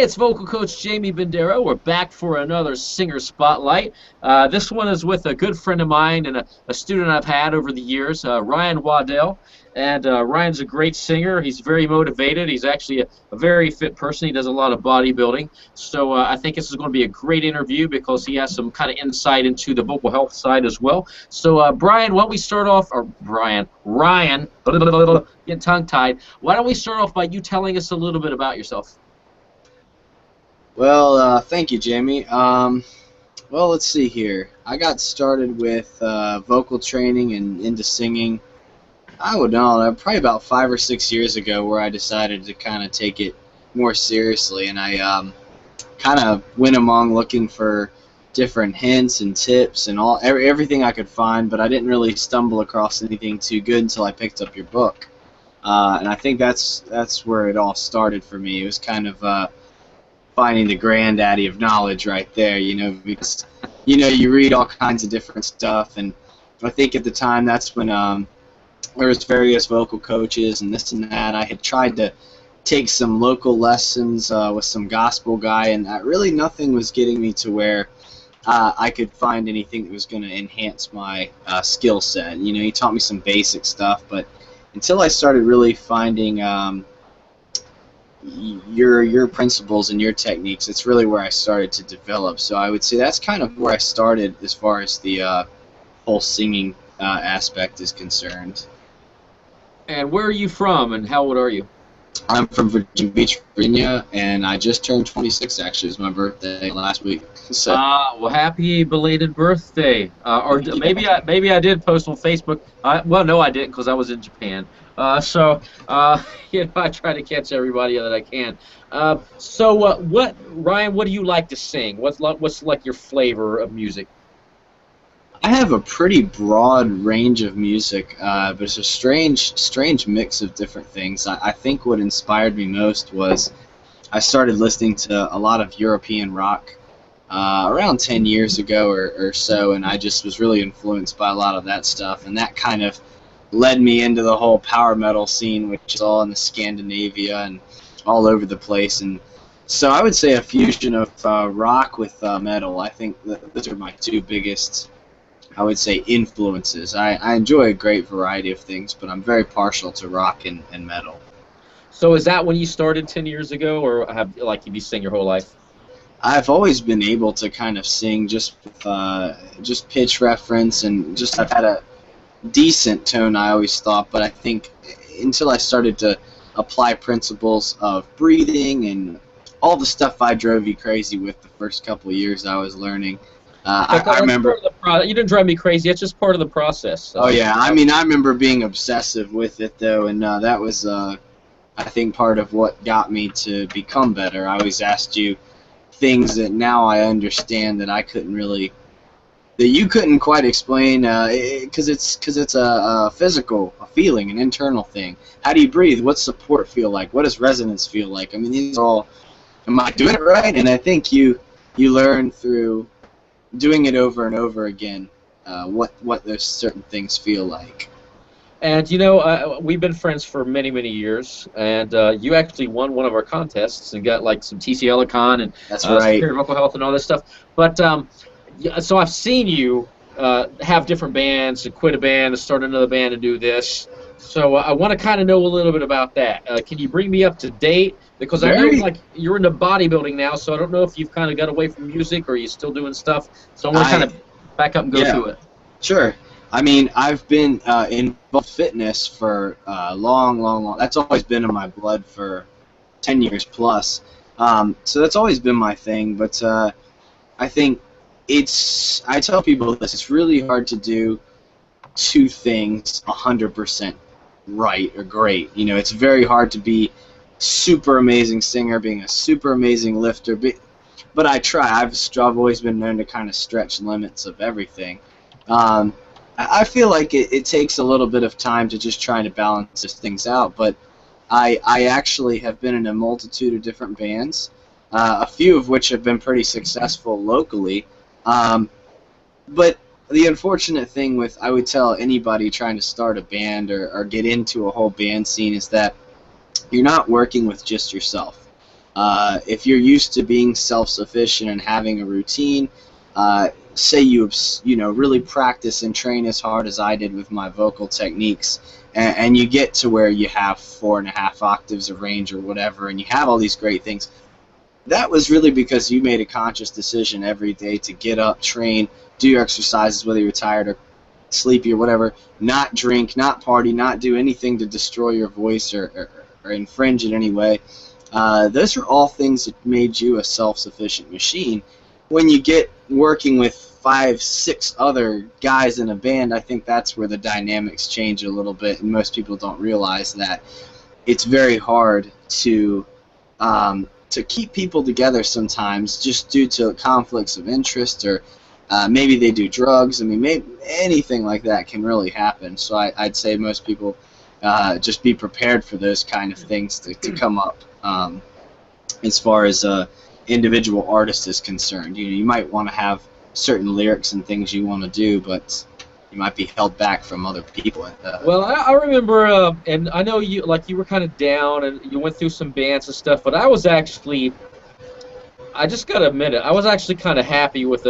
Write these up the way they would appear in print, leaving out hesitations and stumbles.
it's vocal coach Jaime Vendera. We're back for another singer spotlight. This one is with a good friend of mine and a student I've had over the years, Ryan Waddell. And Ryan's a great singer. He's very motivated. He's actually a very fit person. He does a lot of bodybuilding. So I think this is going to be a great interview because he has some kind of insight into the vocal health side as well. So Brian, why don't we start off, or Ryan, getting tongue-tied. Why don't we start off by you telling us a little bit about yourself? Well, thank you, Jamie. Well, let's see here. I got started with vocal training and into singing, I would know, probably about 5 or 6 years ago, where I decided to kind of take it more seriously, and I kind of went among looking for different hints and tips and everything I could find, but I didn't really stumble across anything too good until I picked up your book. And I think that's where it all started for me. It was kind of finding the granddaddy of knowledge right there, because, you read all kinds of different stuff, and I think at the time that's when there was various vocal coaches and this and that. I had tried to take some local lessons with some gospel guy, and really nothing was getting me to where I could find anything that was going to enhance my skill set. He taught me some basic stuff, but until I started really finding your principles and your techniques, it's really where I started to develop. So I would say that's kind of where I started as far as the whole singing aspect is concerned. And where are you from, and how old are you? I'm from Virginia Beach, Virginia, and I just turned 26. Actually, it was my birthday last week. So. Well, happy belated birthday. Or maybe I did post on Facebook. Well, no, I didn't because I was in Japan. I try to catch everybody that I can. Ryan? What do you like to sing? What's like your flavor of music? I have a pretty broad range of music, but it's a strange mix of different things. I think what inspired me most was I started listening to a lot of European rock around 10 years ago or so, and I just was really influenced by a lot of that stuff, and that kind of led me into the whole power metal scene, which is all in the Scandinavia and all over the place. And so I would say a fusion of rock with metal. I think those are my two biggest, I would say, influences. I enjoy a great variety of things, but I'm very partial to rock and metal. So is that when you started 10 years ago, or have you sing your whole life? I've always been able to kind of sing just pitch reference, and just I've had a decent tone, I always thought, but I think until I started to apply principles of breathing and all the stuff I drove you crazy with the first couple of years I was learning. I remember. You didn't drive me crazy. It's just part of the process. Oh yeah, I remember being obsessive with it though, and that was, I think, part of what got me to become better. I always asked you things that now I understand that you couldn't quite explain, because it's a physical, a feeling, an internal thing. How do you breathe? What's support feel like? What does resonance feel like? I mean, these are all. Am I doing it right? And I think you learn through doing it over and over again, what those certain things feel like. And we've been friends for many, many years, and you actually won one of our contests and got like some TCLicon and that's right, Superior Vocal Health and all this stuff. But so I've seen you have different bands and quit a band and start another band and do this. So I want to kind of know a little bit about that. Can you bring me up to date? Because I know you're into bodybuilding now, so I don't know if you've kind of got away from music or you're still doing stuff. So I want to kind of back up and go through it. Sure. I mean, I've been in fitness for long. That's always been in my blood for 10 years plus. So that's always been my thing. But I think I tell people this, it's really hard to do two things 100% right or great. It's very hard to be super amazing singer, being a super amazing lifter, but I try. I've always been known to kind of stretch limits of everything. I feel like it takes a little bit of time to just try to balance these things out, but I actually have been in a multitude of different bands, a few of which have been pretty successful locally, but the unfortunate thing with, I would tell anybody trying to start a band or get into a whole band scene, is that you're not working with just yourself. If you're used to being self-sufficient and having a routine, say you know really practice and train as hard as I did with my vocal techniques, and you get to where you have 4.5 octaves of range or whatever, and you have all these great things. That was really because you made a conscious decision every day to get up, train, do your exercises, whether you're tired or sleepy or whatever, not drink, not party, not do anything to destroy your voice or infringe in any way. Those are all things that made you a self-sufficient machine. When you get working with 5, 6 other guys in a band, I think that's where the dynamics change a little bit, and most people don't realize that it's very hard to keep people together sometimes, just due to conflicts of interest, or maybe they do drugs. I mean, maybe anything like that can really happen. So I'd say most people just be prepared for those kind of things to come up. As far as individual artist is concerned, you might want to have certain lyrics and things you want to do, but you might be held back from other people. Well, I remember, and I know you were kind of down, and you went through some bands and stuff. But I was actually, I just gotta admit it, I was actually kind of happy with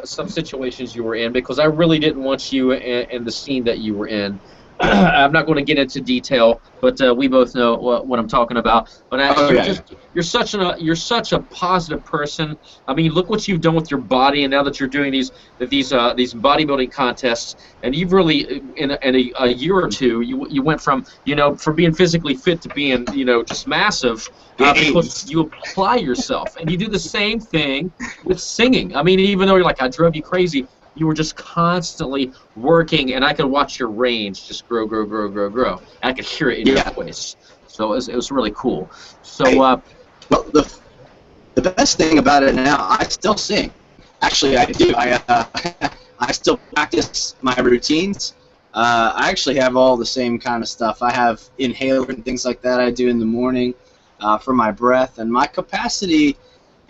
some situations you were in, because I really didn't want you in the scene that you were in. I'm not going to get into detail, but we both know what I'm talking about. But you're such a positive person. I mean, look what you've done with your body, and now that you're doing these bodybuilding contests, and you've really in a year or two you went from from being physically fit to being just massive, because you apply yourself, and you do the same thing with singing. I mean, even though you're like, I drove you crazy, you were just constantly working, and I could watch your range just grow, grow, grow, grow, grow. I could hear it in your voice. So it was really cool. So, well, the best thing about it now, I still sing. Actually, I do. I still practice my routines. I actually have all the same kind of stuff. I have inhaler and things like that I do in the morning for my breath, and my capacity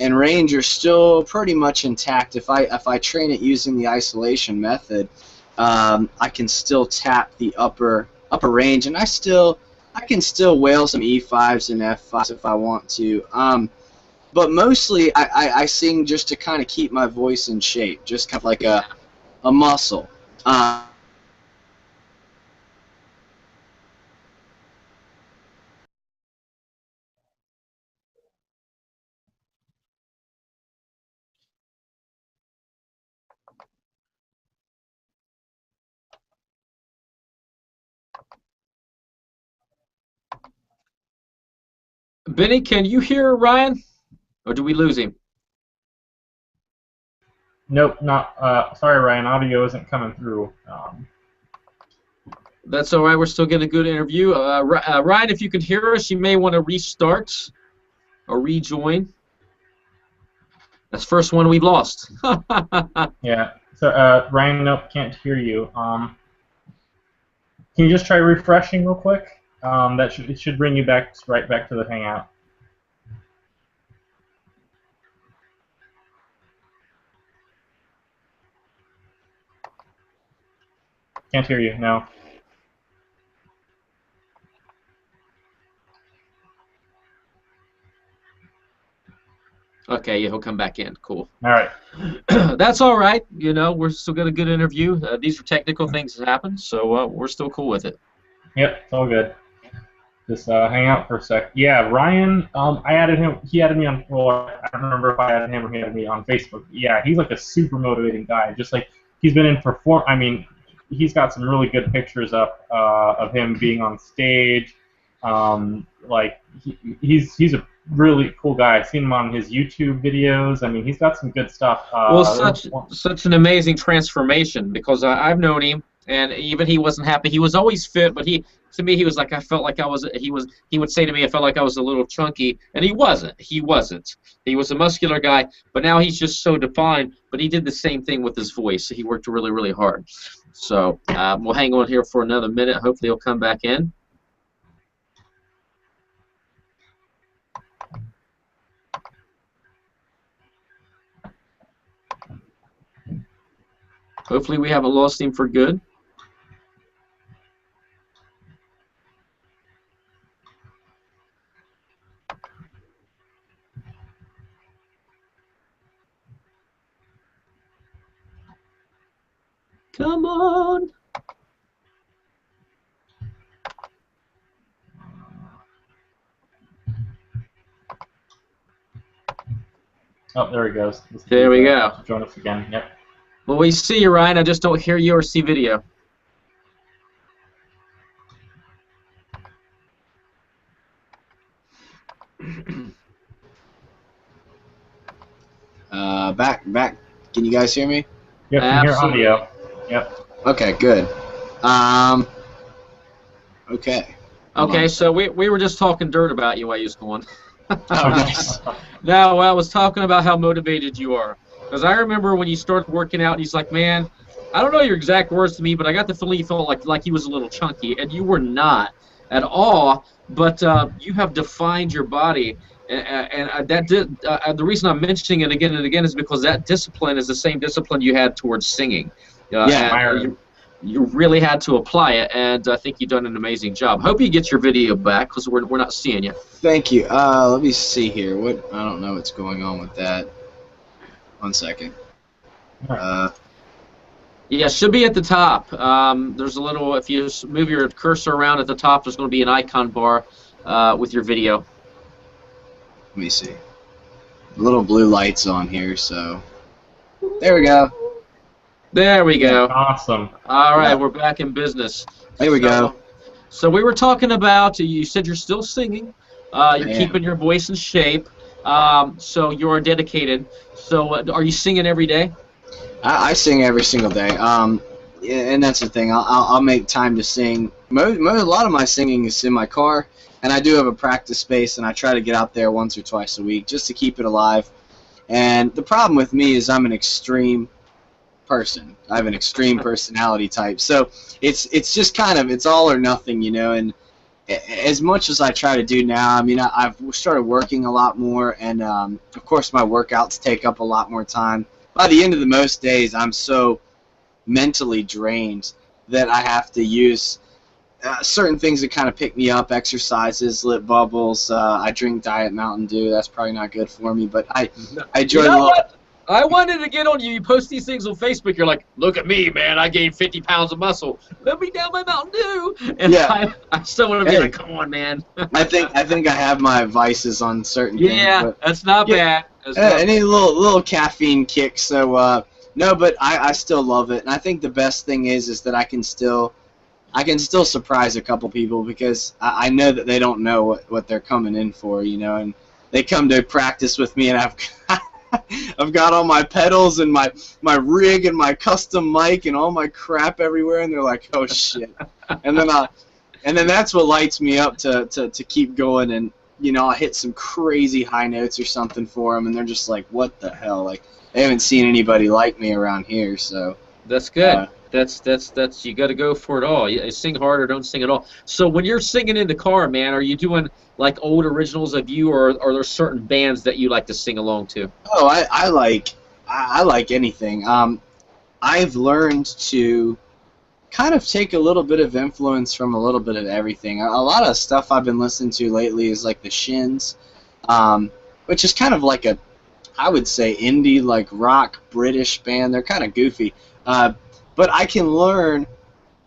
and range are still pretty much intact. If I train it using the isolation method, I can still tap the upper range, and I can still wail some E5s and F5s if I want to. But mostly I sing just to kind of keep my voice in shape, just kind of like a muscle. Benny, can you hear Ryan, or do we lose him? Nope, not. Sorry, Ryan. Audio isn't coming through. That's all right. We're still getting a good interview. Ryan, if you can hear us, you may want to restart or rejoin. That's the first one we've lost. Yeah. So, Ryan, nope, can't hear you. Can you just try refreshing real quick? It should bring you right back to the Hangout. Can't hear you. No. Okay, yeah, he'll come back in. Cool. All right. That's all right. We're still got a good interview. These are technical things that happen, so we're still cool with it. Yep, it's all good. Just hang out for a sec. Yeah, Ryan, I added him. He added me on. Well, I don't remember if I added him or he added me on Facebook. Yeah, he's like a super motivating guy. Just like he's been in I mean, he's got some really good pictures up of him being on stage. Like he's a really cool guy. I've seen him on his YouTube videos. I mean, he's got some good stuff. Well, such an amazing transformation, because I've known him, and even he wasn't happy. He was always fit, but to me, he was like, I felt like I was. He would say to me, I felt like I was a little chunky, and he wasn't. He wasn't. He was a muscular guy, but now he's just so defined. But he did the same thing with his voice. He worked really, really hard. So we'll hang on here for another minute. Hopefully, he'll come back in. Hopefully, we haven't lost him for good. Come on. Oh, there he goes. There we go. Join us again. Yep. Well, we see you, Ryan. I just don't hear you or see video. Back. Can you guys hear me? Yep, you hear Absolutely. audio. Yep. Okay, good. Okay. Okay, so we were just talking dirt about you while you was going. Oh, nice. No, I was talking about how motivated you are. Because I remember when you started working out, and he's like, man, I don't know your exact words to me, but I got the feeling you felt like he was a little chunky, and you were not at all. But you have defined your body, and the reason I'm mentioning it again and again is because that discipline is the same discipline you had towards singing. Yeah, and you really had to apply it, and I think you've done an amazing job. Hope you get your video back because we're not seeing you. Thank you. Let me see here. I don't know what's going on with that. 1 second. Yeah, it should be at the top. There's a little, if you move your cursor around at the top, there's going to be an icon bar with your video. Let me see. Little blue lights on here, so there we go. There we go. Awesome. All right, we're back in business. There we go. So we were talking about, you said you're still singing. You're keeping your voice in shape. So you're dedicated. So are you singing every day? I sing every single day. And that's the thing. I'll make time to sing. A lot of my singing is in my car, and I do have a practice space, and I try to get out there once or twice a week just to keep it alive. And the problem with me is I'm an extreme person. I have an extreme personality type. So it's just kind of, it's all or nothing, you know. And as much as I try to do now, I mean, I've started working a lot more, and of course my workouts take up a lot more time. By the end of most days, I'm so mentally drained that I have to use certain things that kind of pick me up, exercises, lip bubbles. I drink Diet Mountain Dew. That's probably not good for me, but I enjoy what? I wanted to get on you. You post these things on Facebook. You're like, look at me, man. I gained 50 pounds of muscle. Let me down my Mountain Dew. And yeah. I still want to be like, come on, man. I think I have my vices on certain things. Yeah, that's not bad. I need a little caffeine kick. So no, but I still love it, and I think the best thing is that I can still surprise a couple people because I know that they don't know what they're coming in for, you know, and they come to practice with me, and I've got all my pedals and my rig and my custom mic and all my crap everywhere, and they're like, oh shit, and then that's what lights me up to keep going, and you know, I hit some crazy high notes or something for them, and they're just like, what the hell, like. They haven't seen anybody like me around here, so that's good. That's you got to go for it all. You sing hard or don't sing at all. So when you're singing in the car, man, are you doing like old originals of you, or are there certain bands that you like to sing along to? Oh, I like anything. I've learned to kind of take a little bit of influence from a little bit of everything. A lot of stuff I've been listening to lately is like the Shins, which is kind of like a, I would say, indie, like rock British band. They're kind of goofy, but I can learn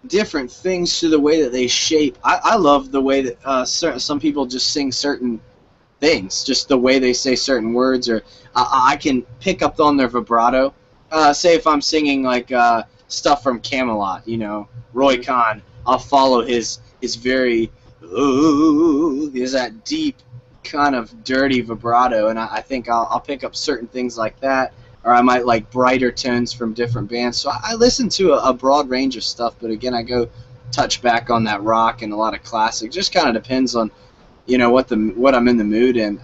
different things through the way that they shape. I love the way that some people just sing certain things, just the way they say certain words, or I can pick up on their vibrato. Say if I'm singing like stuff from Camelot, you know, Roy Khan, I'll follow his very, ooh, is that deep kind of dirty vibrato, and I think I'll pick up certain things like that, or I might like brighter tones from different bands. So I listen to a broad range of stuff, but again, I go touch back on that rock and a lot of classic. Just kind of depends on, you know, what I'm in the mood in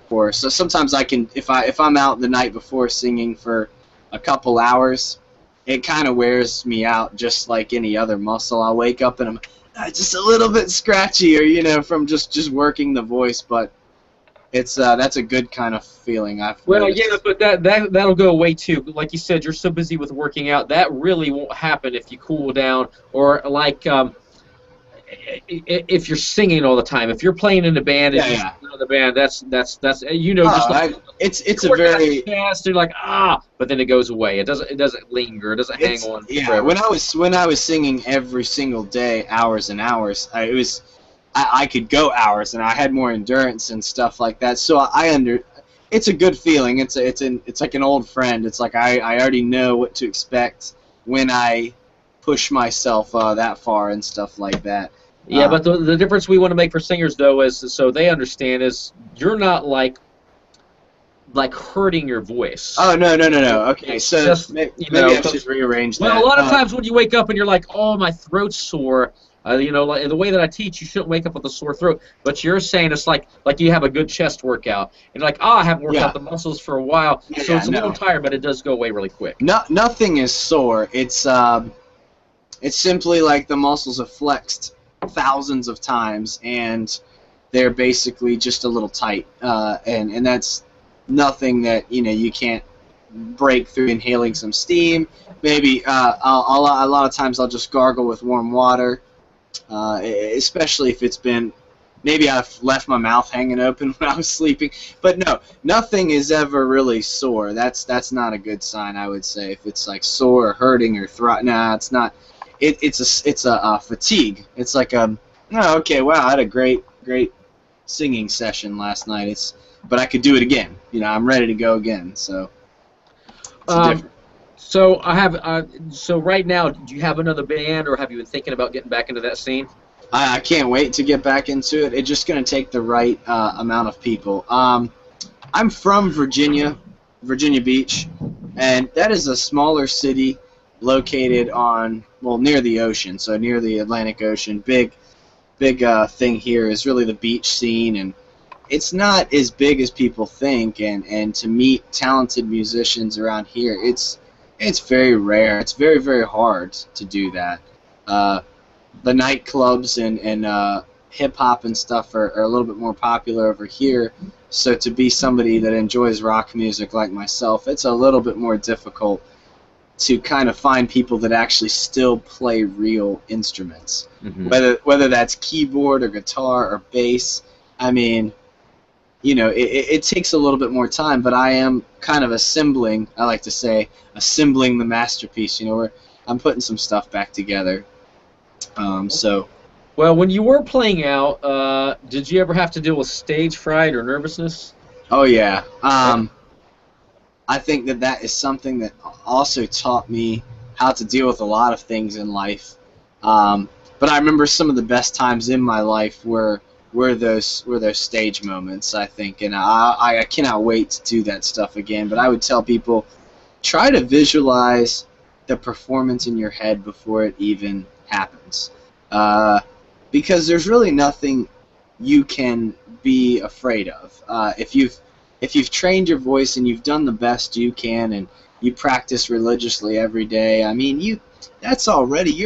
for. So sometimes I can, if I'm out the night before singing for a couple hours, it kind of wears me out just like any other muscle. I'll wake up and I'm just a little bit scratchy, or you know, from just working the voice, but it's that's a good kind of feeling. Yeah, but that'll go away too. Like you said, you're so busy with working out, that really won't happen if you cool down, or like if you're singing all the time, if you're playing in the band and Yeah, you yeah. know the band, that's just like It's a chord got very chest, you're like but then it goes away. It doesn't linger. It doesn't hang it's on yeah. forever. When I was singing every single day, hours and hours, I could go hours, and I had more endurance and stuff like that. So it's a good feeling. It's like an old friend. It's like I already know what to expect when I push myself that far and stuff like that. Yeah, but the difference we want to make for singers though is so they understand is you're not like hurting your voice. Oh, no, no, no, no. Okay, It's so just maybe I should rearrange that. well, a lot of times when you wake up and you're like, oh, my throat's sore. Like the way that I teach, you shouldn't wake up with a sore throat. But you're saying it's like you have a good chest workout, and you're like, I haven't worked Yeah. out the muscles for a while, Yeah, so it's a little no. tired, but it does go away really quick. No, nothing is sore. It's simply like the muscles have flexed thousands of times, and they're basically just a little tight. And that's nothing that you can't break through inhaling some steam. Maybe a lot of times I'll just gargle with warm water, especially if it's been. Maybe I've left my mouth hanging open when I was sleeping, but no, nothing is ever really sore. That's not a good sign, I would say. If it's like sore or hurting or nah, it's not. It's a fatigue. It's like oh, okay, wow, I had a great singing session last night. But I could do it again. I'm ready to go again. So it's different. So I have. So right now, do you have another band, or have you been thinking about getting back into that scene? I can't wait to get back into it. It's just going to take the right amount of people. I'm from Virginia Beach, and that is a smaller city located near the ocean, so near the Atlantic Ocean. Big thing here is really the beach scene, and it's not as big as people think. And to meet talented musicians around here, it's very rare. It's very, very hard to do that. The nightclubs and hip-hop and stuff are a little bit more popular over here, so to be somebody that enjoys rock music like myself, it's a little bit more difficult to kind of find people that actually still play real instruments, whether that's keyboard or guitar or bass. I mean, it takes a little bit more time, but I am kind of assembling, I like to say, assembling the masterpiece, where I'm putting some stuff back together. Well, when you were playing out, did you ever have to deal with stage fright or nervousness? Oh, yeah. I think that is something that also taught me how to deal with a lot of things in life. But I remember some of the best times in my life were those stage moments, I think, and I cannot wait to do that stuff again. But I would tell people, try to visualize the performance in your head before it even happens, because there's really nothing you can be afraid of. If you've trained your voice and you've done the best you can and you practice religiously every day, I mean, you're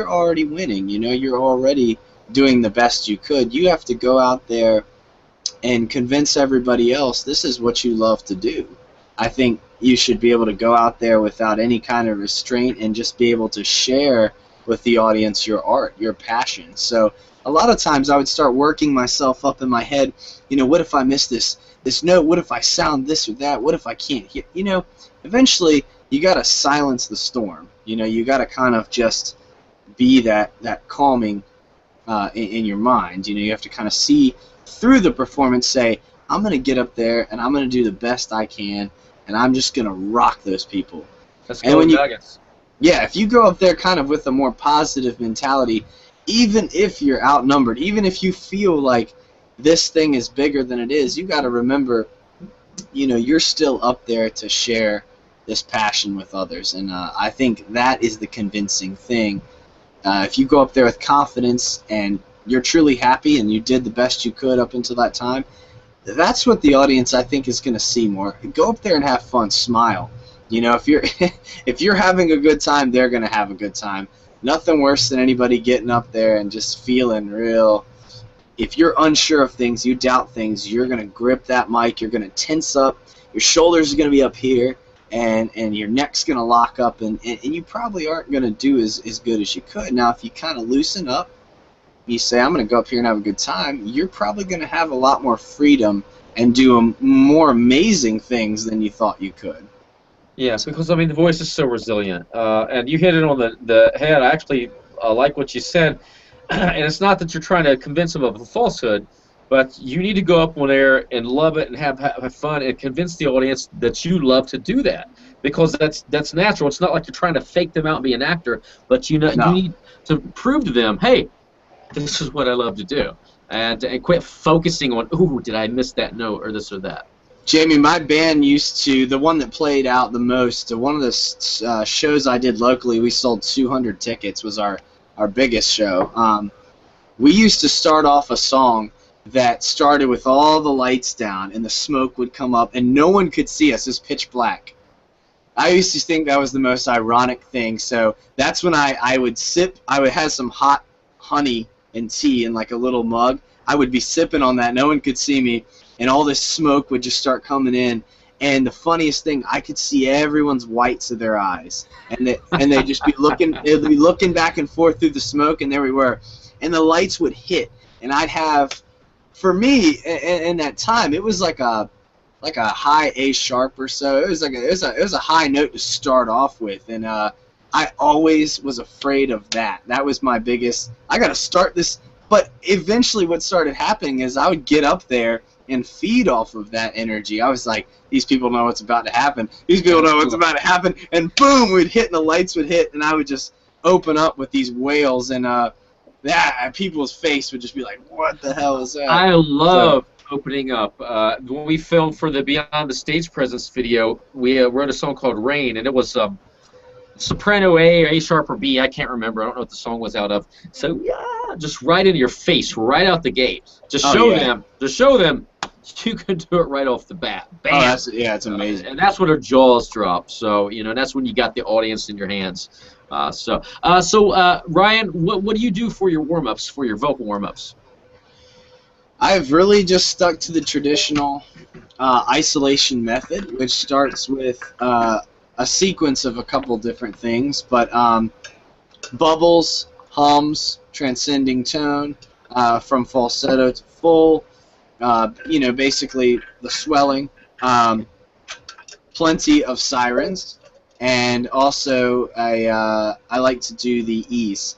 already winning. You're already doing the best you could. You have to go out there and convince everybody else this is what you love to do. I think you should be able to go out there without any kind of restraint and just be able to share with the audience your art, your passion. So a lot of times I would start working myself up in my head, what if I miss this note? What if I sound this or that? What if I can't hear? Eventually you got to silence the storm. You got to kind of just be that calming in your mind. You have to kind of see through the performance, say, I'm going to get up there and I'm going to do the best I can, and I'm just going to rock those people. Let's go, Nuggets. Yeah, if you go up there kind of with a more positive mentality, even if you're outnumbered, even if you feel like this thing is bigger than it is, you got to remember, you're still up there to share this passion with others. And I think that is the convincing thing. If you go up there with confidence and you're truly happy and you did the best you could up until that time, that's what the audience, I think, is going to see more. Go up there and have fun, smile. If you're having a good time, they're going to have a good time. Nothing worse than anybody getting up there and just feeling real. If you're unsure of things, you doubt things, you're going to grip that mic, you're going to tense up, your shoulders are going to be up here, and your neck's going to lock up, and you probably aren't going to do as good as you could. Now, if you kind of loosen up, you say, I'm going to go up here and have a good time, you're probably going to have a lot more freedom and do more amazing things than you thought you could. Yes, because I mean the voice is so resilient, and you hit it on the head. I actually like what you said, and it's not that you're trying to convince them of a falsehood, but you need to go up on air and love it and have fun and convince the audience that you love to do that, because that's natural. It's not like you're trying to fake them out and be an actor, but you need to prove to them, hey, this is what I love to do, and quit focusing on, ooh, did I miss that note or this or that. Jamie, my band used to, the one that played out the most, one of the shows I did locally, we sold 200 tickets, was our biggest show. We used to start off a song that started with all the lights down and the smoke would come up and no one could see us. It was pitch black. I used to think that was the most ironic thing, so that's when I would have some hot honey and tea in like a little mug. I would be sipping on that, no one could see me, and all this smoke would just start coming in. And the funniest thing, I could see everyone's whites of their eyes, and they'd just be looking back and forth through the smoke, and there we were, and the lights would hit, and I'd have, for me, in that time, it was like a high A sharp or so. It was a high note to start off with, and I always was afraid of that. That was my biggest. I got to start this. But eventually, what started happening is I would get up there and feed off of that energy. I was like, these people know what's about to happen. These people know what's about to happen, and boom, we'd hit, and the lights would hit, and I would just open up with these wails, and people's face would just be like, what the hell is that? I love opening up. When we filmed for the Beyond the Stage Presence video, we wrote a song called Rain, and it was soprano A or A sharp or B, I can't remember. I don't know what the song was out of. So yeah, just right into your face, right out the gate. Just show them you can do it right off the bat. Bam. Oh, it's amazing. And that's when her jaws drop. So that's when you got the audience in your hands. So Ryan, what do you do for your warm-ups, for your vocal warm-ups? I've really just stuck to the traditional isolation method, which starts with a sequence of a couple different things, but bubbles, hums, transcending tone, from falsetto to full, basically the swelling, plenty of sirens, and also I like to do the E's.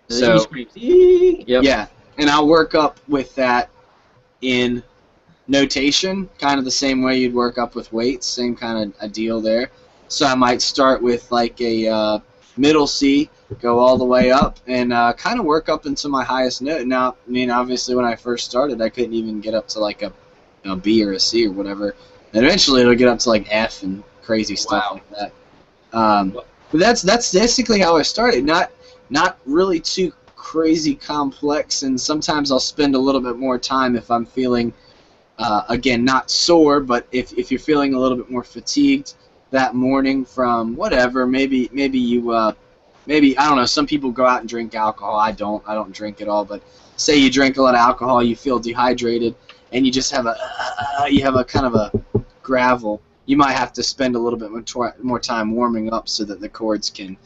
So, yep. Yeah, and I'll work up with that in notation, kind of the same way you'd work up with weights, same kind of a deal there. So I might start with like a middle C, go all the way up, and kind of work up into my highest note. Now, I mean, obviously when I first started, I couldn't even get up to like a B or a C or whatever. And eventually it'll get up to like F and crazy stuff like that. But that's basically how I started. Not really too crazy complex, and sometimes I'll spend a little bit more time if I'm feeling, again, not sore, but if you're feeling a little bit more fatigued that morning from whatever, maybe I don't know, some people go out and drink alcohol. I don't drink at all, but say you drink a lot of alcohol, you feel dehydrated, and you just have a kind of a gravel. You might have to spend a little bit more time warming up so that the chords can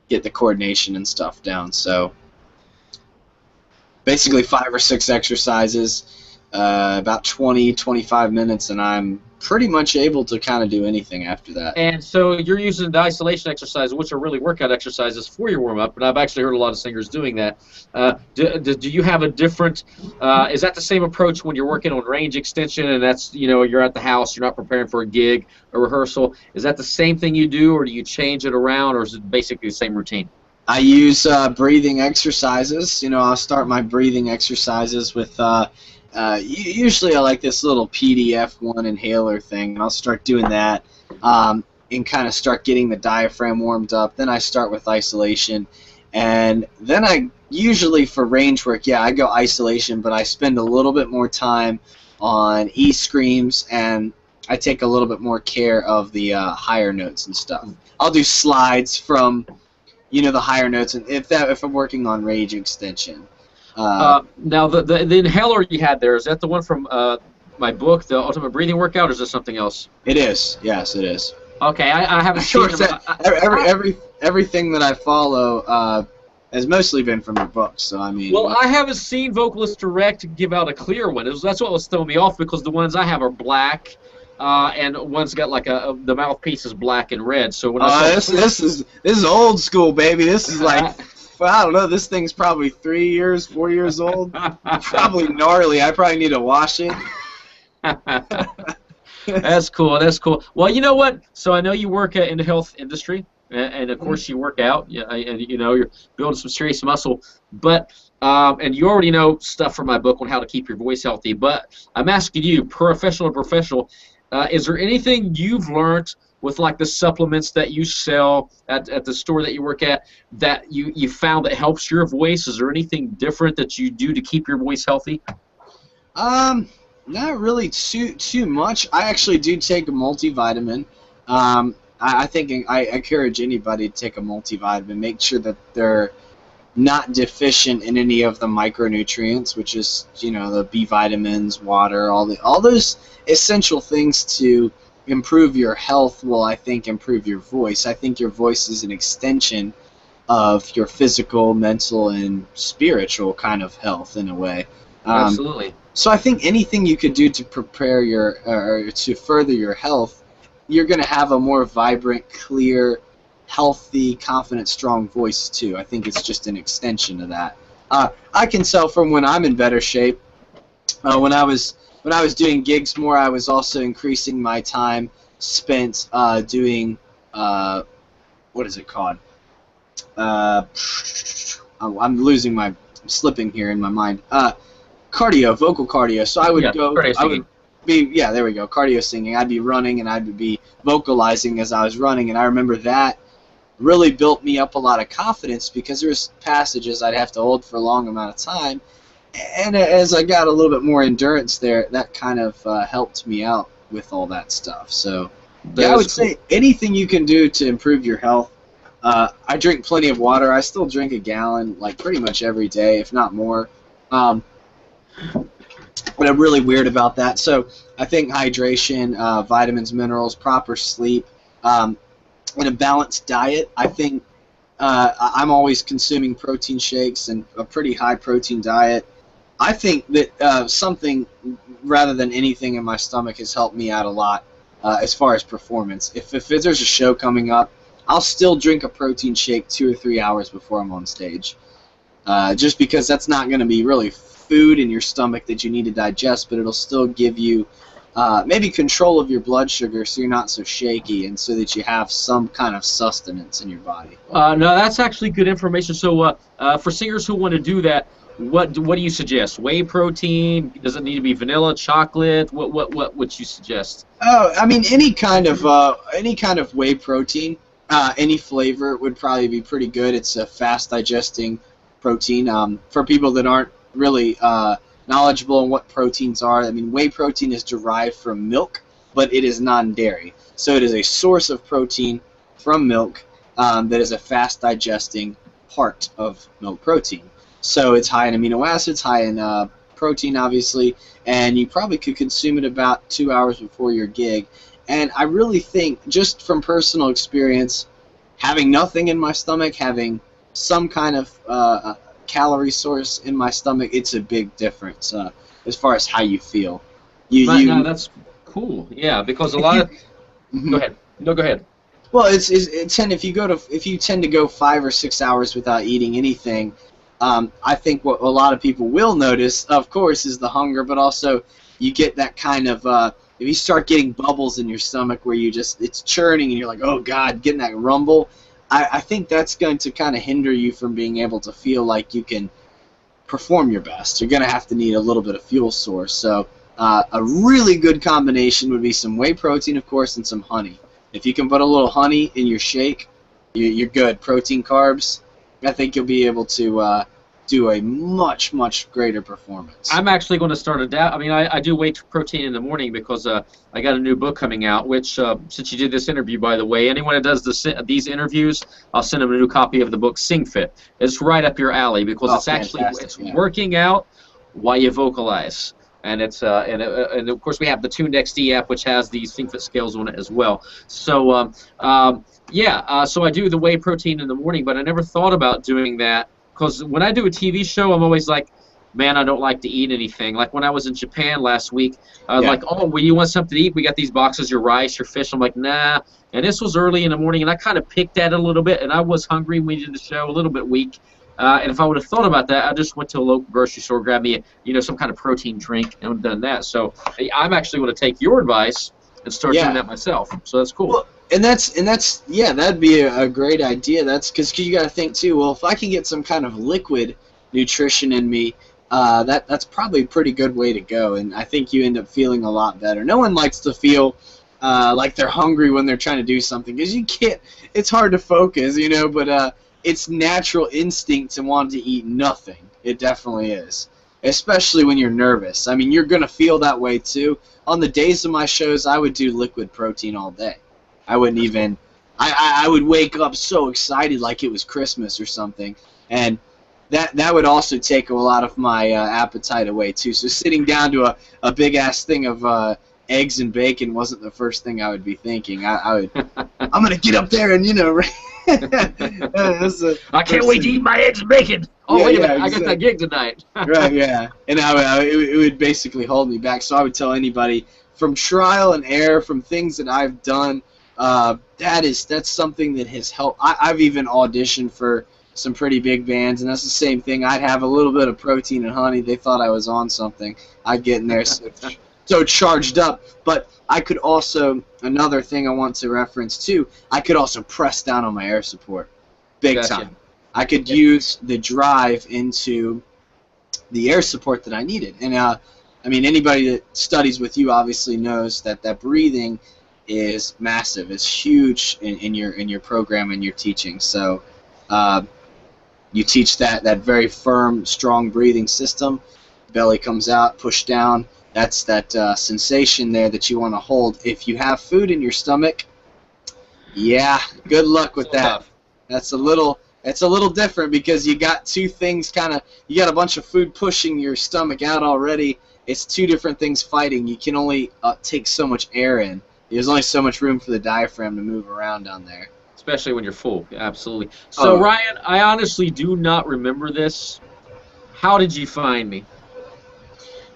get the coordination and stuff down. So basically 5 or 6 exercises, about 20-25 minutes, and I'm pretty much able to kind of do anything after that. And so you're using the isolation exercises, which are really workout exercises for your warm-up, and I've actually heard a lot of singers doing that. Do you have a different, is that the same approach when you're working on range extension, and that's, you're at the house, you're not preparing for a gig, a rehearsal? Is that the same thing you do, or do you change it around, or is it basically the same routine? I use breathing exercises. I'll start my breathing exercises with usually I like this little PDF-1 inhaler thing, and I'll start doing that and kind of start getting the diaphragm warmed up. Then I start with isolation, and then I usually for range work, I go isolation, but I spend a little bit more time on E screams, and I take a little bit more care of the higher notes and stuff. I'll do slides from the higher notes, and if I'm working on range extension. Now, the inhaler you had there, is that the one from my book, The Ultimate Breathing Workout, or is this something else? It is. Yes, it is. Okay, I haven't seen it. Everything that I follow has mostly been from your books. So I mean, Well, I haven't seen Vocalist Direct give out a clear one. That's what was throwing me off because the ones I have are black, and one's got like the mouthpiece is black and red. So when I saw this is old school, baby. This is like, well, I don't know. This thing's probably 4 years old. Probably gnarly. I probably need to wash it. That's cool. That's cool. Well, you know what? So I know you work in the health industry, and of course you work out, and you know you're building some serious muscle. But and you already know stuff from my book on how to keep your voice healthy. But I'm asking you, professional to professional, is there anything you've learned with like the supplements that you sell at the store that you work at that you found that helps your voice? Is there anything different that you do to keep your voice healthy? Not really too much. I actually do take a multivitamin. I think I encourage anybody to take a multivitamin. Make sure that they're not deficient in any of the micronutrients, which is, you know, the B vitamins, water, all those essential things to improve your health will, I think, improve your voice. I think your voice is an extension of your physical, mental, and spiritual kind of health in a way. Absolutely. So I think anything you could do to prepare or to further your health, you're going to have a more vibrant, clear, healthy, confident, strong voice too. I think it's just an extension of that. I can tell from when I'm in better shape. When I was doing gigs more, I was also increasing my time spent doing what is it called? I'm slipping here in my mind. Cardio, vocal cardio. So I would there we go, cardio singing. I'd be running and I'd be vocalizing as I was running, and I remember that really built me up a lot of confidence because there was passages I'd have to hold for a long amount of time, and as I got a little bit more endurance there, that kind of helped me out with all that stuff. So yeah, I would say anything you can do to improve your health. I drink plenty of water. I still drink a gallon like pretty much every day, if not more. But I'm really weird about that. So I think hydration, vitamins, minerals, proper sleep, and a balanced diet. I think I'm always consuming protein shakes and a pretty high protein diet. I think that something rather than anything in my stomach has helped me out a lot as far as performance. If there's a show coming up, I'll still drink a protein shake 2 or 3 hours before I'm on stage. Just because that's not going to be really food in your stomach that you need to digest, but it'll still give you maybe control of your blood sugar so you're not so shaky and so that you have some kind of sustenance in your body. No, that's actually good information. So for singers who want to do that, what do you suggest? Whey protein? Does it need to be vanilla, chocolate? What would you suggest? Oh, I mean any kind of whey protein, any flavor would probably be pretty good. It's a fast digesting protein. For people that aren't really knowledgeable on what proteins are, I mean, whey protein is derived from milk, but it is non-dairy. So it is a source of protein from milk that is a fast digesting part of milk protein. So it's high in amino acids, high in protein, obviously, and you probably could consume it about 2 hours before your gig. And I really think, just from personal experience, having nothing in my stomach, having some kind of calorie source in my stomach, it's a big difference as far as how you feel. No, that's cool. Yeah, because a lot of go ahead. No, go ahead. Well, if you tend to go 5 or 6 hours without eating anything, I think what a lot of people will notice, of course, is the hunger, but also you get that kind of if you start getting bubbles in your stomach where it's churning and you're like, oh God, getting that rumble. I think that's going to kind of hinder you from being able to feel like you can perform your best. You're going to have to need a little bit of fuel source. So a really good combination would be some whey protein, of course, and some honey. If you can put a little honey in your shake, you're good. Protein, carbs, I think you'll be able to do a much, much greater performance. I'm actually going to start I do whey protein in the morning because I got a new book coming out, which, since you did this interview, by the way, anyone that does these interviews, I'll send them a new copy of the book, Sing Fit. It's right up your alley because it's working out while you vocalize. And it's and of course we have the Tuned XD app, which has these Sing Fit scales on it as well. So so I do the whey protein in the morning, but I never thought about doing that because when I do a TV show, I'm always like, man, I don't like to eat anything. Like when I was in Japan last week, Yeah. like, oh, well, you want something to eat? We got these boxes, your rice, your fish. I'm like, nah. And this was early in the morning, and I kind of picked at it a little bit, and I was hungry when we did the show, a little bit weak. And if I would have thought about that, I just went to a local grocery store, grabbed me, some kind of protein drink, and done that. So I'm actually going to take your advice and start doing that myself. So that's cool. Well, and that's yeah, that'd be a great idea. That's because you got to think too. Well, if I can get some kind of liquid nutrition in me, that's probably a pretty good way to go. And I think you end up feeling a lot better. No one likes to feel like they're hungry when they're trying to do something, because you can't. It's hard to focus, But it's natural instinct to want to eat nothing. It definitely is, especially when you're nervous. I mean, you're gonna feel that way too. On the days of my shows, I would do liquid protein all day. I wouldn't even. I would wake up so excited like it was Christmas or something, and that would also take a lot of my appetite away too. So sitting down to a big ass thing of eggs and bacon wasn't the first thing I would be thinking. I'm gonna get up there and I can't wait to eat my eggs and bacon. Oh, wait a minute, I got that gig tonight. Right, yeah. And it would basically hold me back. So I would tell anybody, from trial and error, from things that I've done, that's something that has helped. I've even auditioned for some pretty big bands, and that's the same thing. I'd have a little bit of protein and honey. They thought I was on something. I'd get in there so charged up. But I could also, another thing I want to reference too, I could also press down on my air support big time. I could use the drive into the air support that I needed. And I mean, anybody that studies with you obviously knows that breathing is massive. It's huge in your program and your teaching. So you teach that very firm, strong breathing system. Belly comes out, push down. That's that sensation there that you want to hold. If you have food in your stomach, yeah, good luck with that. It's a little different, because you got two things you got a bunch of food pushing your stomach out already. It's two different things fighting. You can only take so much air in. There's only so much room for the diaphragm to move around down there. Especially when you're full, absolutely. So, Ryan, I honestly do not remember this. How did you find me?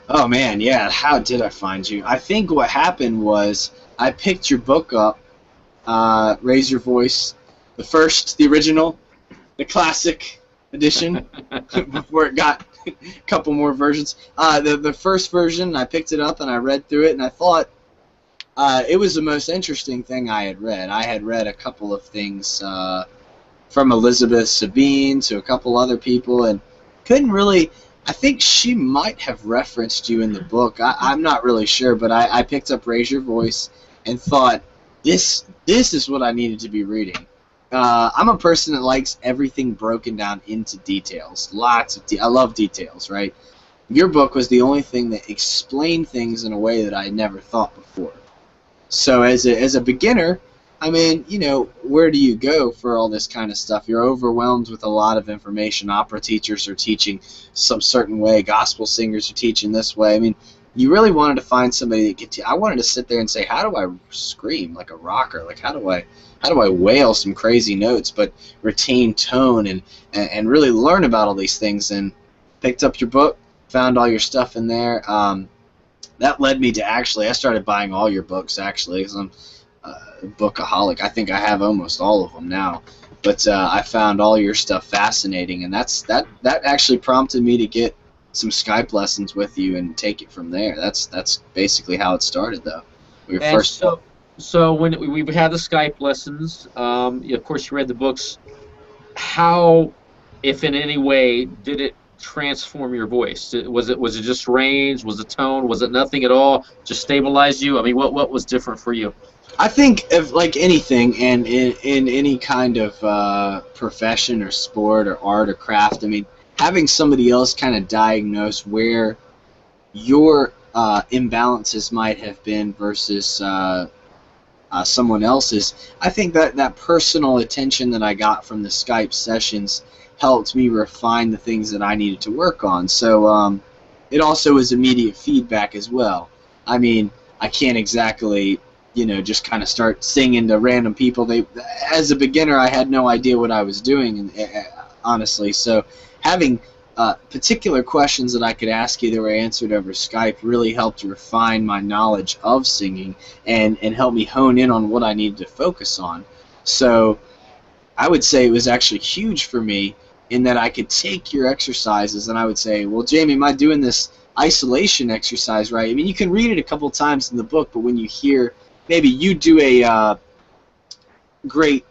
Oh, man, yeah, how did I find you? I think what happened was I picked your book up, Raise Your Voice, the original, the classic edition, before it got a couple more versions. The first version, I picked it up and I read through it, and I thought it was the most interesting thing I had read. I had read a couple of things from Elizabeth Sabine to a couple other people, and couldn't really. I think she might have referenced you in the book. I'm not really sure, but I picked up Raise Your Voice and thought, this is what I needed to be reading. I'm a person that likes everything broken down into details. Lots of I love details, right? Your book was the only thing that explained things in a way that I never thought before. So as a beginner, I mean, where do you go for all this kind of stuff? You're overwhelmed with a lot of information. Opera teachers are teaching some certain way. Gospel singers are teaching this way. I mean, you really wanted to find somebody that could. I wanted to sit there and say, how do I scream like a rocker? Like how do I wail some crazy notes but retain tone and really learn about all these things? And picked up your book, found all your stuff in there. That led me to I started buying all your books actually, because I'm bookaholic. I think I have almost all of them now, but I found all your stuff fascinating, and that actually prompted me to get some Skype lessons with you and take it from there. That's basically how it started, though. So when we had the Skype lessons, of course you read the books. How, if in any way, did it transform your voice? Was it just range? Was it tone? Was it nothing at all? Just stabilize you? I mean, what was different for you? I think if like anything, and in any kind of profession or sport or art or craft, I mean, having somebody else kind of diagnose where your imbalances might have been versus someone else's, I think that personal attention that I got from the Skype sessions helped me refine the things that I needed to work on. So it also was immediate feedback as well. I mean, I can't exactly just kind of start singing to random people. As a beginner, I had no idea what I was doing, and honestly. So having particular questions that I could ask you that were answered over Skype really helped refine my knowledge of singing and help me hone in on what I needed to focus on. So I would say it was actually huge for me in that I could take your exercises and I would say, well, Jamie, am I doing this isolation exercise right? I mean, you can read it a couple times in the book, but when you hear, maybe you do a great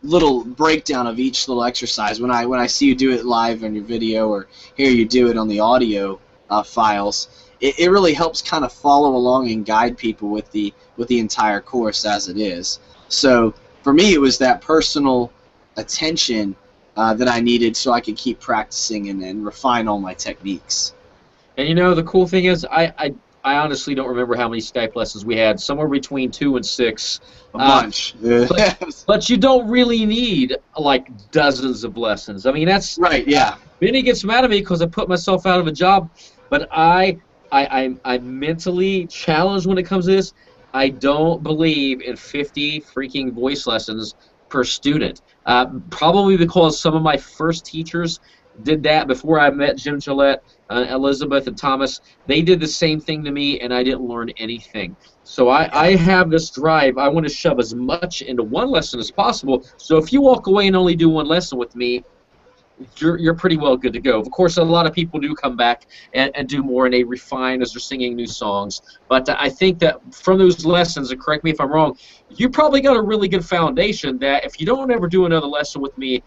little breakdown of each little exercise. When I see you do it live on your video or hear you do it on the audio files, it really helps kind of follow along and guide people with the entire course as it is. So for me, it was that personal attention that I needed so I could keep practicing and refine all my techniques. And you know, the cool thing is, I honestly don't remember how many Skype lessons we had. Somewhere between 2 and 6. A bunch. But you don't really need like dozens of lessons. I mean, that's right. Yeah. Benny gets mad at me because I put myself out of a job, but I'm mentally challenged when it comes to this. I don't believe in 50 freaking voice lessons per student. Probably because some of my first teachers did that before I met Jim Gillette, Elizabeth, and Thomas. They did the same thing to me, and I didn't learn anything. So I have this drive. I want to shove as much into one lesson as possible. So if you walk away and only do one lesson with me, you're pretty well good to go. Of course, a lot of people do come back and do more, and they refine as they're singing new songs. But I think that from those lessons, and correct me if I'm wrong, you probably got a really good foundation that if you don't ever do another lesson with me,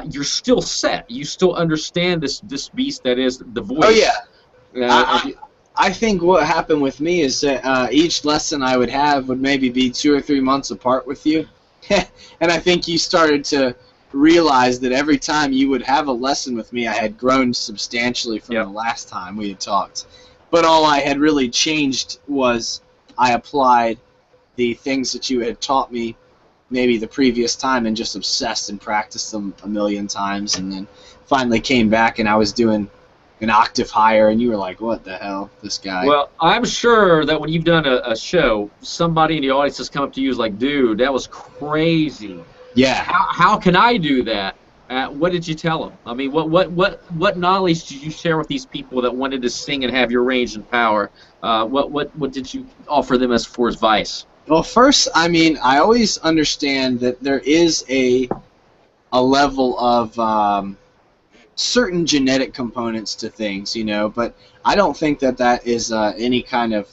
you're still set. You still understand this beast that is the voice. Oh, yeah. I think what happened with me is that each lesson I would have would maybe be 2 or 3 months apart with you. And I think you started to realize that every time you would have a lesson with me, I had grown substantially from the last time we had talked. But all I had really changed was I applied the things that you had taught me maybe the previous time and just obsessed and practiced them a million times, and then finally came back and I was doing an octave higher, and you were like, what the hell, this guy? Well, I'm sure that when you've done a show, somebody in the audience has come up to you and is like, dude, that was crazy. Yeah. How can I do that? What did you tell them? I mean, what knowledge did you share with these people that wanted to sing and have your range and power? What did you offer them as for advice? Well, first, I mean, I always understand that there is a level of certain genetic components to things, you know, but I don't think that is any kind of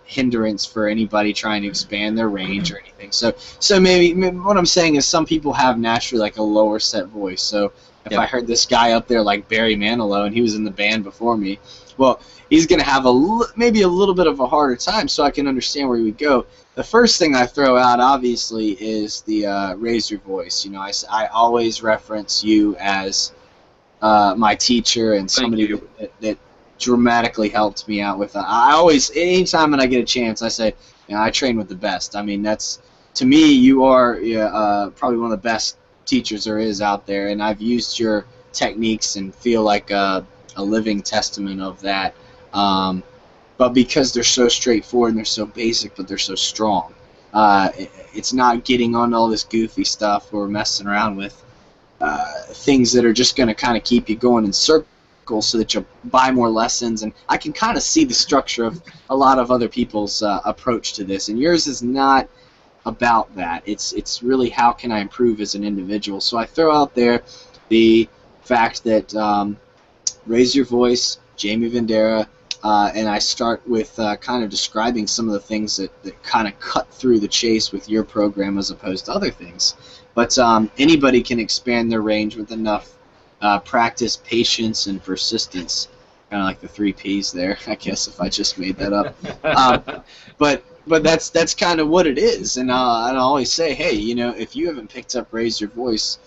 hindrance for anybody trying to expand their range or anything. So maybe what I'm saying is some people have naturally like a lower set voice. So if I heard this guy up there like Barry Manilow and he was in the band before me, well, he's going to have maybe a little bit of a harder time, so I can understand where he would go. The first thing I throw out, obviously, is the raise your voice. You know, I always reference you as my teacher and somebody that dramatically helped me out with. I always, anytime when I get a chance, I say, you know, I train with the best. I mean, that's, to me, you are probably one of the best teachers there is out there, and I've used your techniques and feel like a living testament of that. But because they're so straightforward and they're so basic, but they're so strong, it's not getting on all this goofy stuff or messing around with things that are just going to kind of keep you going in circles so that you'll buy more lessons. And I can kind of see the structure of a lot of other people's approach to this, and yours is not about that. It's really how can I improve as an individual. So I throw out there the fact that raise your voice, Jaime Vendera, and I start with kind of describing some of the things that kind of cut through the chase with your program as opposed to other things. But anybody can expand their range with enough practice, patience, and persistence. Kind of like the 3 Ps there, I guess, if I just made that up. But that's kind of what it is. And I always say, hey, you know, if you haven't picked up Raise Your Voice,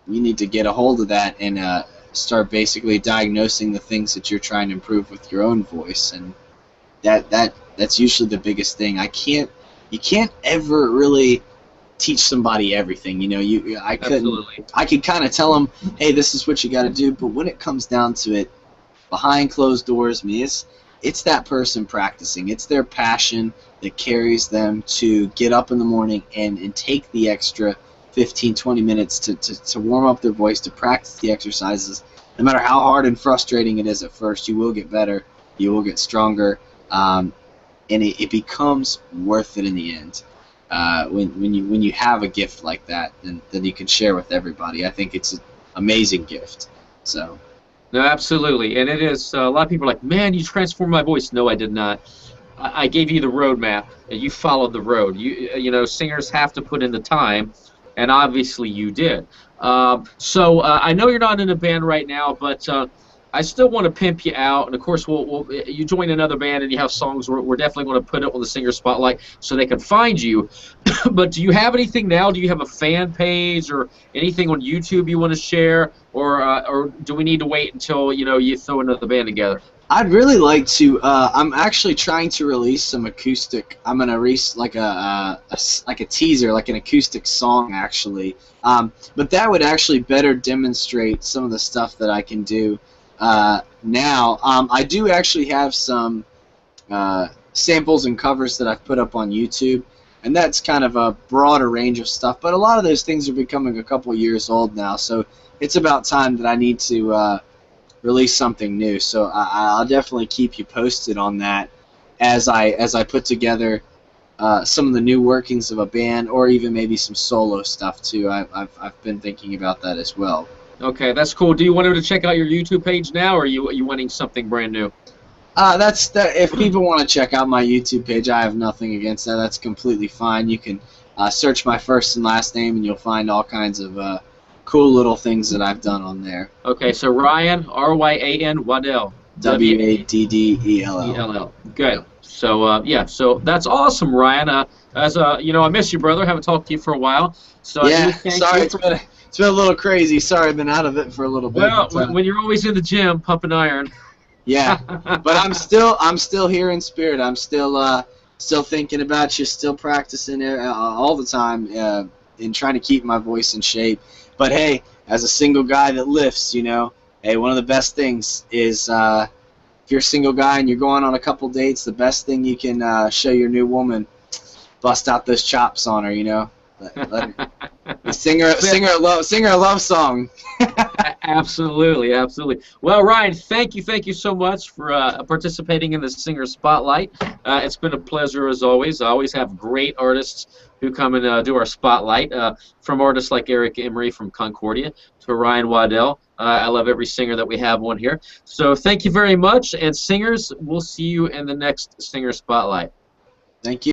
you need to get a hold of that and start basically diagnosing the things that you're trying to improve with your own voice. And that's usually the biggest thing. You can't ever really teach somebody everything. You know, I could kind of tell them, hey, this is what you got to do. But when it comes down to it, behind closed doors, it's that person practicing. It's their passion that carries them to get up in the morning and take the extra 15, 20 minutes to warm up their voice, to practice the exercises. No matter how hard and frustrating it is at first, you will get better, you will get stronger, and it becomes worth it in the end. When you have a gift like that, then you can share with everybody. I think it's an amazing gift. So. No, absolutely, and it is. A lot of people are like, "Man, you transformed my voice." No, I did not. I gave you the roadmap, and you followed the road. You know, singers have to put in the time, and obviously you did. So I know you're not in a band right now, but I still want to pimp you out. And of course, you join another band and you have songs. We're definitely going to put it on the Singer Spotlight so they can find you. But do you have anything now? Do you have a fan page or anything on YouTube you want to share, or do we need to wait until you throw another band together? I'd really like to. I'm actually trying to release some acoustic. I'm gonna release like a teaser, like an acoustic song actually. But that would actually better demonstrate some of the stuff that I can do now. I do actually have some samples and covers that I've put up on YouTube, and that's kind of a broader range of stuff. But a lot of those things are becoming a couple years old now, so it's about time that I need to release something new. So I'll definitely keep you posted on that as I put together some of the new workings of a band, or even maybe some solo stuff too. I've been thinking about that as well. Okay, that's cool. Do you want them to check out your YouTube page now, or are you wanting something brand new? If people want to check out my YouTube page, I have nothing against that. That's completely fine. You can search my first and last name, and you'll find all kinds of cool little things that I've done on there. Okay, so Ryan, R-Y-A-N, Waddell. W-A-D-D-E-L-L. Good. Yep. So so that's awesome, Ryan. I miss you, brother. Haven't talked to you for a while. So yeah, sorry, it's been a little crazy. Sorry, I've been out of it for a little bit. Well, when you're always in the gym pumping iron. Yeah, but I'm still here in spirit. I'm still thinking about you, still practicing all the time, and trying to keep my voice in shape. But hey, as a single guy that lifts, hey, one of the best things is if you're a single guy and you're going on a couple dates, the best thing you can show your new woman, bust out those chops on her, Let her, sing her a love song. Absolutely, absolutely. Well, Ryan, thank you so much for participating in the Singer Spotlight. It's been a pleasure as always. I always have great artists who come and do our spotlight, from artists like Eric Emery from Concordia to Ryan Waddell. I love every singer that we have on here. So thank you very much, and singers, we'll see you in the next Singer Spotlight. Thank you.